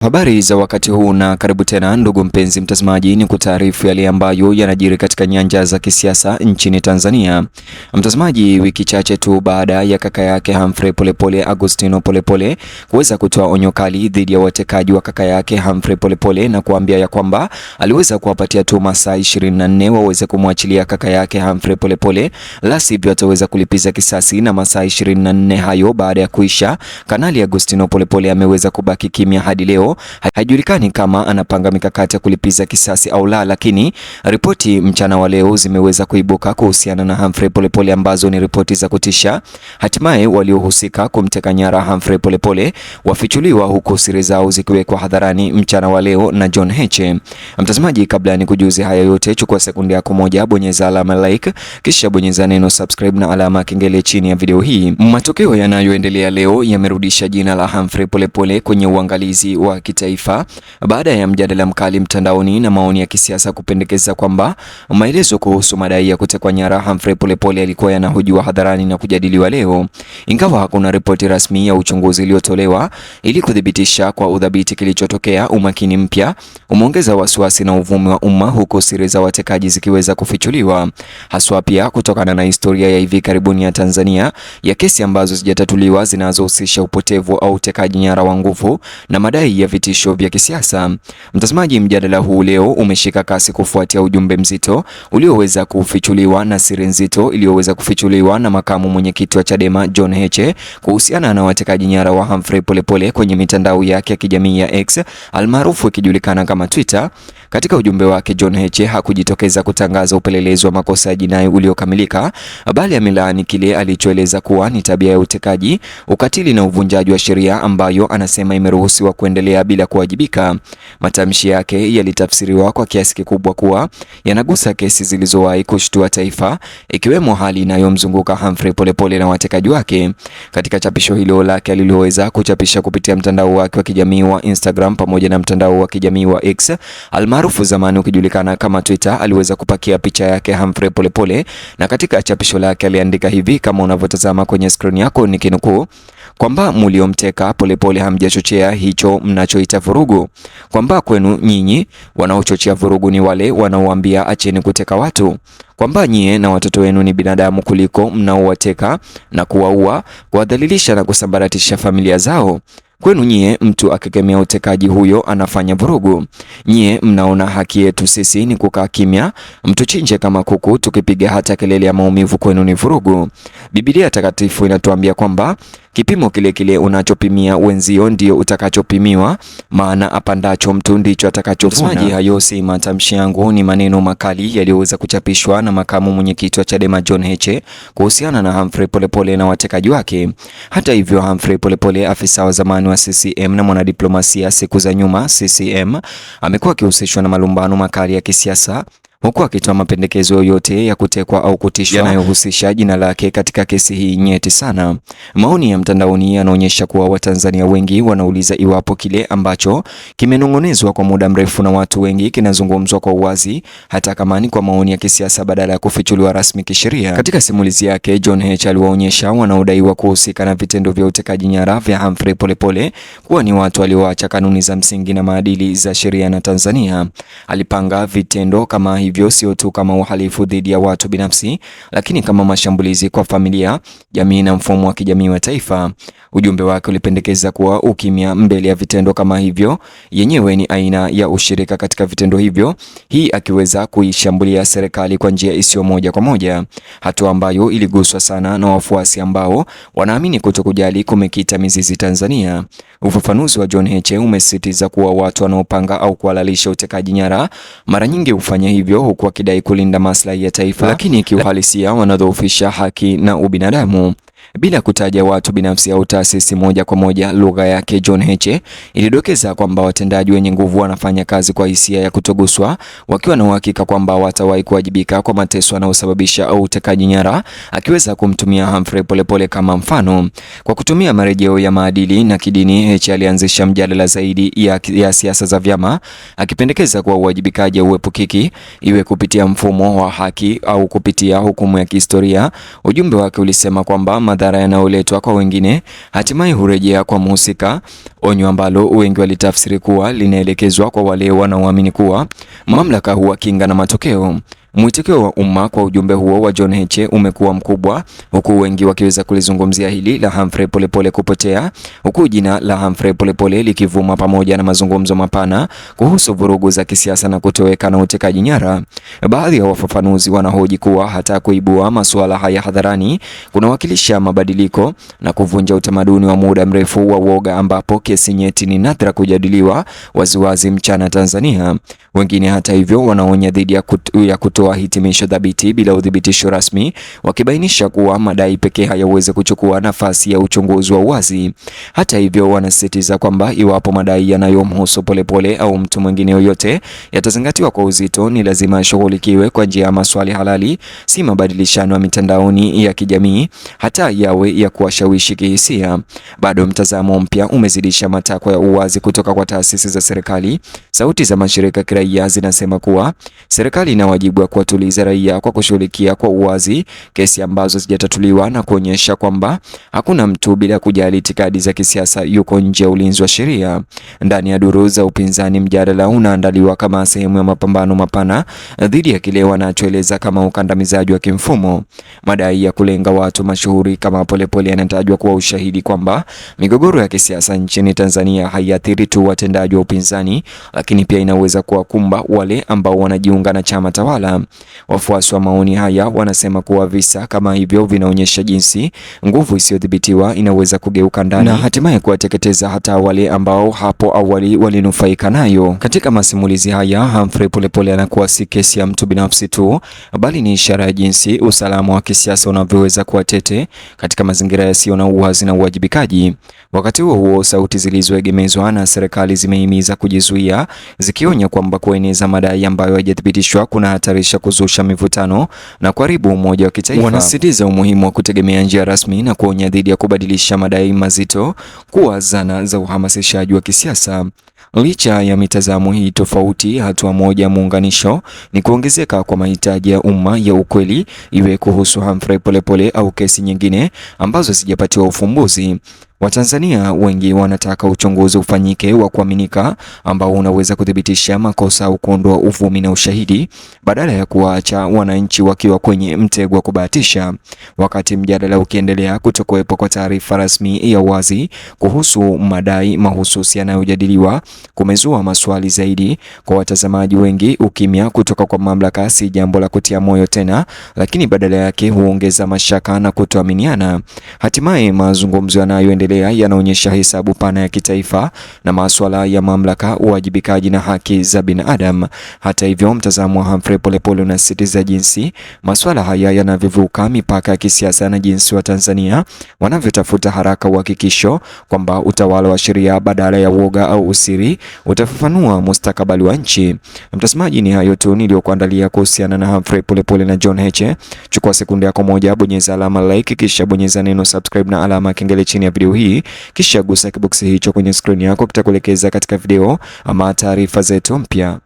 Habari za wakati huu na karibu tena ndugu mpenzi mtazamaji, ni kutaarifu yale ambayo yanajiri katika nyanja za kisiasa nchini Tanzania. Mtazamaji, wiki chache tu baada ya kaka yake Humphrey Polepole, Augustino Polepole, kuweza kutoa onyo kali dhidi ya watekaji wa kaka yake Humphrey Polepole na kuambia ya kwamba aliweza kuwapatia tu masaa 24 waweze kumwachilia kaka yake Humphrey Polepole, la sivyo ataweza kulipiza kisasi. Na masaa 24 hayo baada ya kuisha, Kanali Augustino Polepole ameweza kubaki kimya hadi leo. Haijulikani kama anapanga mikakati ya kulipiza kisasi au la, lakini ripoti mchana wa leo zimeweza kuibuka kuhusiana na Humphrey Polepole ambazo ni ripoti za kutisha. Hatimaye waliohusika kumteka nyara Humphrey Polepole wafichuliwa, huku siri zao zikiwekwa hadharani mchana wa leo na John Heche. Mtazamaji, kabla ni kujuzi haya yote, chukua sekunde yako moja, bonyeza alama like, kisha bonyeza neno subscribe na alama kengele chini ya video hii. Matokeo yanayoendelea leo yamerudisha jina la Humphrey Polepole kwenye uangalizi wa kitaifa baada ya mjadala mkali mtandaoni na maoni ya kisiasa kupendekeza kwamba maelezo kuhusu madai ya kutekwa nyara Humphrey Polepole yalikuwa yanahojiwa hadharani na kujadiliwa leo. Ingawa hakuna ripoti rasmi ya uchunguzi iliyotolewa ili kudhibitisha kwa udhabiti kilichotokea, umakini mpya umeongeza wasiwasi na uvumi wa umma, huku siri za watekaji zikiweza kufichuliwa, haswa pia kutokana na historia ya hivi karibuni ya Tanzania ya kesi ambazo zijatatuliwa zinazohusisha upotevu au utekaji nyara wa nguvu na madai ya vitisho vya kisiasa. Mtazamaji, mjadala huu leo umeshika kasi kufuatia ujumbe mzito ulioweza kufichuliwa na siri nzito iliyoweza kufichuliwa na makamu mwenyekiti wa Chadema John Heche kuhusiana na watekaji nyara wa Humphrey Polepole kwenye mitandao yake ya kijamii ya X almaarufu ikijulikana kama Twitter. Katika ujumbe wake, John Heche hakujitokeza kutangaza upelelezi wa makosa ya jinai uliokamilika, bali amelaani kile alichoeleza kuwa ni tabia ya utekaji, ukatili na uvunjaji wa sheria ambayo anasema imeruhusiwa kuendelea bila kuwajibika. Matamshi yake yalitafsiriwa kwa kiasi kikubwa kuwa yanagusa kesi zilizowahi kushtua taifa, ikiwemo hali inayomzunguka Humphrey Polepole na watekaji wake. Katika chapisho hilo lake aliloweza kuchapisha kupitia mtandao wake wa kijamii wa Instagram pamoja na mtandao wa kijamii wa X almaarufu zamani ukijulikana kama Twitter, aliweza kupakia picha yake Humphrey Polepole, na katika chapisho lake aliandika hivi kama unavyotazama kwenye screen yako, nikinukuu, kwamba mliomteka Polepole hamjachochea hicho mnachoita vurugu, kwamba kwenu nyinyi wanaochochea vurugu ni wale wanaoambia acheni kuteka watu, kwamba nyie na watoto wenu ni binadamu kuliko mnaowateka na kuwaua, kuwadhalilisha na kusambaratisha familia zao. Kwenu nyie mtu akikemea utekaji, huyo anafanya vurugu. Nyie mnaona haki yetu sisi ni kukaa kimya, mtuchinje kama kuku tukipiga hata kelele ya maumivu, kwenu ni vurugu. Biblia takatifu inatuambia kwamba kipimo kile kile unachopimia wenzio ndio utakachopimiwa, maana apandacho mtu ndicho atakachovuna. Hayo si matamshi yangu, ni maneno makali yaliyoweza kuchapishwa na makamu mwenyekiti wa Chadema John Heche kuhusiana na Humphrey Polepole na watekaji wake. Hata hivyo, Humphrey Polepole, afisa wa zamani wa CCM na mwanadiplomasia siku za nyuma CCM, amekuwa akihusishwa na malumbano makali ya kisiasa, huku akitoa mapendekezo yoyote ya kutekwa au kutishwa yanayohusisha jina lake katika kesi hii nyeti sana. Maoni ya mtandaoni yanaonyesha kuwa Watanzania wengi wanauliza iwapo kile ambacho kimenong'onezwa kwa muda mrefu na watu wengi kinazungumzwa kwa uwazi, hata kama ni kwa maoni ya kisiasa badala ya kufichuliwa rasmi kisheria. Katika simulizi yake, John Heche aliwaonyesha wanaodaiwa kuhusika na vitendo vya utekaji nyara vya Humphrey Polepole kuwa ni watu walioacha kanuni za msingi na maadili za sheria na Tanzania. Alipanga vitendo kama hivyo sio tu kama uhalifu dhidi ya watu binafsi, lakini kama mashambulizi kwa familia, jamii na mfumo wa kijamii wa taifa. Ujumbe wake ulipendekeza kuwa ukimya mbele ya vitendo kama hivyo yenyewe ni aina ya ushirika katika vitendo hivyo, hii akiweza kuishambulia serikali kwa njia isiyo moja kwa moja, hatua ambayo iliguswa sana na wafuasi ambao wanaamini kutokujali kumekita mizizi Tanzania. Ufafanuzi wa John Heche umesisitiza kuwa watu wanaopanga au kuhalalisha utekaji nyara mara nyingi hufanya hivyo huku wakidai kulinda maslahi ya taifa, lakini kiuhalisia wanadhoofisha haki na ubinadamu. Bila kutaja watu binafsi au taasisi moja kwa moja, lugha yake John Heche ilidokeza kwamba watendaji wenye nguvu wanafanya kazi kwa hisia ya kutoguswa, wakiwa na uhakika kwamba watawahi kuwajibika kwa mateso yanayosababisha au utekaji nyara, akiweza kumtumia Humphrey Polepole kama mfano. Kwa kutumia marejeo ya maadili na kidini, Heche alianzisha mjadala zaidi ya siasa za vyama, akipendekeza kuwa uwajibikaji uepukiki, iwe kupitia mfumo wa haki au kupitia hukumu ya kihistoria. Ujumbe wake ulisema kwamba madhara yanayoletwa kwa wengine hatimaye hurejea kwa mhusika, onyo ambalo wengi walitafsiri kuwa linaelekezwa kwa wale wanaoamini kuwa mamlaka huwakinga na matokeo. Mwitikio wa umma kwa ujumbe huo wa John Heche umekuwa mkubwa, huku wengi wakiweza kulizungumzia hili la Humphrey Polepole kupotea, huku jina la Humphrey Polepole likivuma pamoja na mazungumzo mapana kuhusu vurugu za kisiasa na kutoweka na utekaji nyara. Baadhi ya wafafanuzi wanahoji kuwa hata kuibua masuala haya hadharani kunawakilisha mabadiliko na kuvunja utamaduni wa muda mrefu wa woga, ambapo kesi nyeti ni nadra kujadiliwa waziwazi mchana Tanzania. Wengine hata hivyo wanaonya dhidi ya kutoa hitimisho thabiti bila udhibitisho rasmi, wakibainisha kuwa madai pekee hayawezi kuchukua nafasi ya uchunguzi wa uwazi. Hata hivyo, wanasisitiza kwamba iwapo madai yanayomhusu Polepole au mtu mwingine yoyote yatazingatiwa kwa uzito, ni lazima yashughulikiwe kwa njia ya maswali halali, si mabadilishano ya mitandaoni ya kijamii, hata yawe ya kuwashawishi kihisia. Bado mtazamo mpya umezidisha matakwa ya uwazi kutoka kwa taasisi za serikali. Sauti za mashirika kiraia zinasema kuwa serikali ina wajibu wa kuwatuliza raia kwa kushughulikia kwa uwazi kesi ambazo zijatatuliwa na kuonyesha kwamba hakuna mtu bila kujali itikadi za kisiasa yuko nje ya ulinzi wa sheria. Ndani ya duru za upinzani, mjadala unaandaliwa kama sehemu ya mapambano mapana dhidi ya kile wanachoeleza kama ukandamizaji wa kimfumo. Madai ya kulenga watu mashuhuri kama Polepole yanatajwa kuwa ushahidi kwamba migogoro ya kisiasa nchini Tanzania haiathiri tu watendaji wa upinzani, lakini pia inaweza kuwakumba wale ambao wanajiunga na chama tawala. Wafuasi wa maoni haya wanasema kuwa visa kama hivyo vinaonyesha jinsi nguvu isiyodhibitiwa inaweza kugeuka ndani na hatimaye kuwateketeza hata wale ambao hapo awali walinufaika nayo. Katika masimulizi haya, Humphrey Polepole anakuwa si kesi ya mtu binafsi tu, bali ni ishara ya jinsi usalama wa kisiasa unavyoweza kuwa tete katika mazingira yasiyo na uwazi na uwajibikaji. Wakati huo, sauti zilizoegemezwa na serikali zimehimiza kujizuia, zikionya kwamba kueneza madai ambayo hayajathibitishwa kuna hatarisha kuzusha mivutano na kuharibu umoja wa kitaifa. Wanasisitiza umuhimu wa kutegemea njia rasmi na kuonya dhidi ya kubadilisha madai mazito kuwa zana za uhamasishaji wa kisiasa. Licha ya mitazamo hii tofauti, hatua moja ya muunganisho ni kuongezeka kwa mahitaji ya umma ya ukweli, iwe kuhusu Humphrey Polepole au kesi nyingine ambazo sijapatiwa ufumbuzi. Watanzania wengi wanataka uchunguzi ufanyike wa kuaminika ambao unaweza kudhibitisha makosa au kuondoa uvumi na ushahidi, badala ya kuwaacha wananchi wakiwa kwenye mtego wa kubahatisha. Wakati mjadala ukiendelea, kutokuwepo kwa taarifa rasmi ya wazi kuhusu madai mahususi yanayojadiliwa kumezua maswali zaidi kwa watazamaji wengi. Ukimya kutoka kwa mamlaka si jambo la kutia moyo tena, lakini badala yake huongeza mashaka na kutoaminiana. Hatimaye mazungumzo yanayoendelea yanaonyesha hesabu pana ya kitaifa na masuala ya mamlaka, uwajibikaji na haki za binadamu. Hata hivyo, mtazamo wa Humphrey Polepole unasisitiza jinsi masuala haya yanavyovuka mipaka ya kisiasa na jinsi wa Tanzania wanavyotafuta haraka uhakikisho kwamba utawala wa sheria badala ya woga au usiri utafafanua mustakabali wa nchi. Mtazamaji, ni hayo tu niliyokuandalia kuhusiana na Humphrey Polepole na John Heche. Chukua sekunde yako moja, bonyeza alama like, kisha bonyeza neno subscribe na alama kengele chini ya video hii, kisha gusa kiboksi hicho kwenye screen yako, kitakuelekeza katika video ama taarifa zetu mpya.